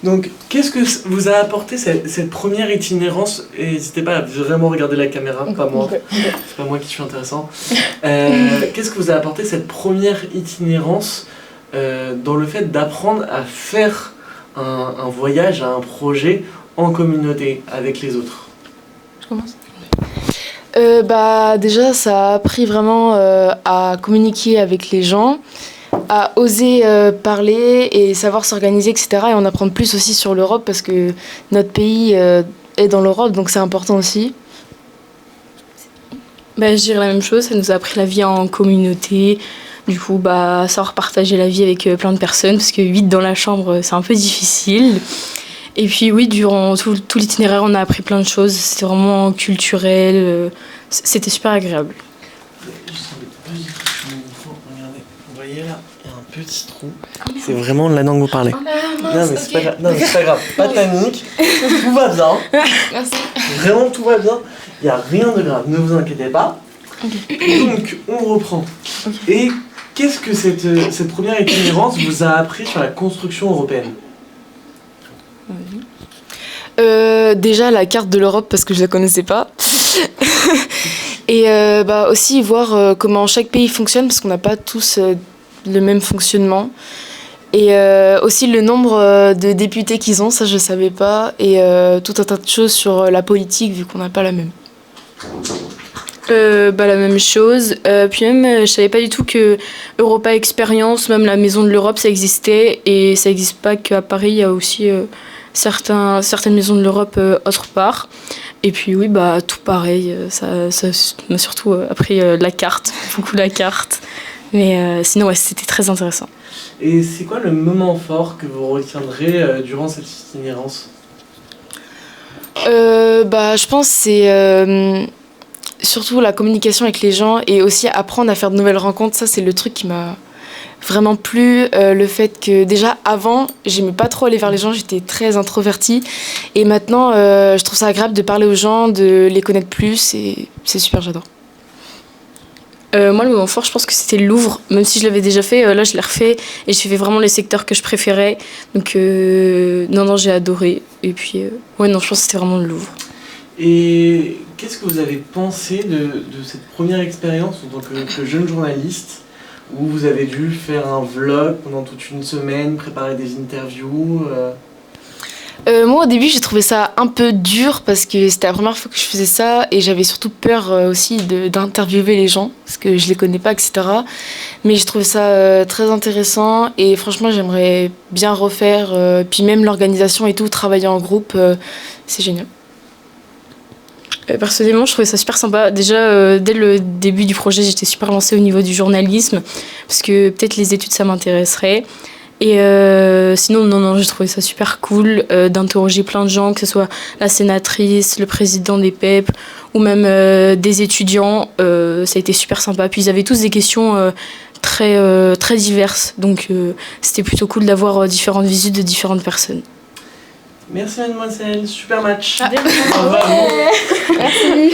Donc, qu'est-ce que vous a apporté cette première itinérance? Et n'hésitez pas à vraiment regarder la caméra, pas moi. C'est pas moi qui suis intéressant. Qu'est-ce que vous a apporté cette première itinérance dans le fait d'apprendre à faire un voyage, un projet en communauté avec les autres? Je commence. Déjà, ça a appris vraiment à communiquer avec les gens, à oser parler et savoir s'organiser, etc. Et en apprendre plus aussi sur l'Europe parce que notre pays est dans l'Europe, donc c'est important aussi. Je dirais la même chose, ça nous a appris la vie en communauté. Du coup, savoir partager la vie avec plein de personnes, parce que 8 dans la chambre, c'est un peu difficile. Et puis oui, durant tout l'itinéraire, on a appris plein de choses. C'était vraiment culturel, c'était super agréable. Regardez, vous voyez là, il y a un petit trou. C'est vraiment de là-dedans que vous parlez. Non mais c'est pas grave, c'est pas grave, pas de panique, tout va bien. Merci. Vraiment tout va bien, il n'y a rien de grave, ne vous inquiétez pas. Donc on reprend. Et qu'est-ce que cette première itinérance vous a appris sur la construction européenne? Déjà la carte de l'Europe parce que je la connaissais pas. Et aussi voir comment chaque pays fonctionne parce qu'on n'a pas tous le même fonctionnement. Et aussi le nombre de députés qu'ils ont, ça je savais pas. Et tout un tas de choses sur la politique vu qu'on n'a pas la même. La même chose. Puis même, je savais pas du tout que Europa Experience, même la Maison de l'Europe, ça existait. Et ça n'existe pas qu'à Paris, il y a aussi certaines maisons de l'Europe autre part. Et puis oui, tout pareil. Ça m'a surtout appris la carte, beaucoup la carte. Mais sinon, ouais, c'était très intéressant. Et c'est quoi le moment fort que vous retiendrez durant cette itinérance? Je pense que c'est surtout la communication avec les gens et aussi apprendre à faire de nouvelles rencontres. Ça, c'est le truc qui m'a vraiment plu. Le fait que déjà, avant, j'aimais pas trop aller vers les gens, j'étais très introvertie. Et maintenant, je trouve ça agréable de parler aux gens, de les connaître plus et c'est super, j'adore. Moi, le moment fort, je pense que c'était le Louvre. Même si je l'avais déjà fait, là, je l'ai refait et j'ai fait vraiment les secteurs que je préférais. Donc, non, j'ai adoré. Et puis, je pense que c'était vraiment le Louvre. Et qu'est-ce que vous avez pensé de cette première expérience en tant que jeune journaliste où vous avez dû faire un vlog pendant toute une semaine, préparer des interviews Moi, au début, j'ai trouvé ça un peu dur parce que c'était la première fois que je faisais ça et j'avais surtout peur aussi d'interviewer les gens parce que je les connais pas, etc. Mais j'ai trouvé ça très intéressant et franchement, j'aimerais bien refaire. Puis même l'organisation et tout, travailler en groupe, c'est génial. Personnellement, je trouvais ça super sympa. Déjà, dès le début du projet, j'étais super lancée au niveau du journalisme parce que peut-être les études, ça m'intéresserait. Et sinon, non, j'ai trouvé ça super cool d'interroger plein de gens, que ce soit la sénatrice, le président des PEP ou même des étudiants. Ça a été super sympa. Puis ils avaient tous des questions très diverses. Donc c'était plutôt cool d'avoir différentes visites de différentes personnes. Merci mademoiselle, super match. Merci.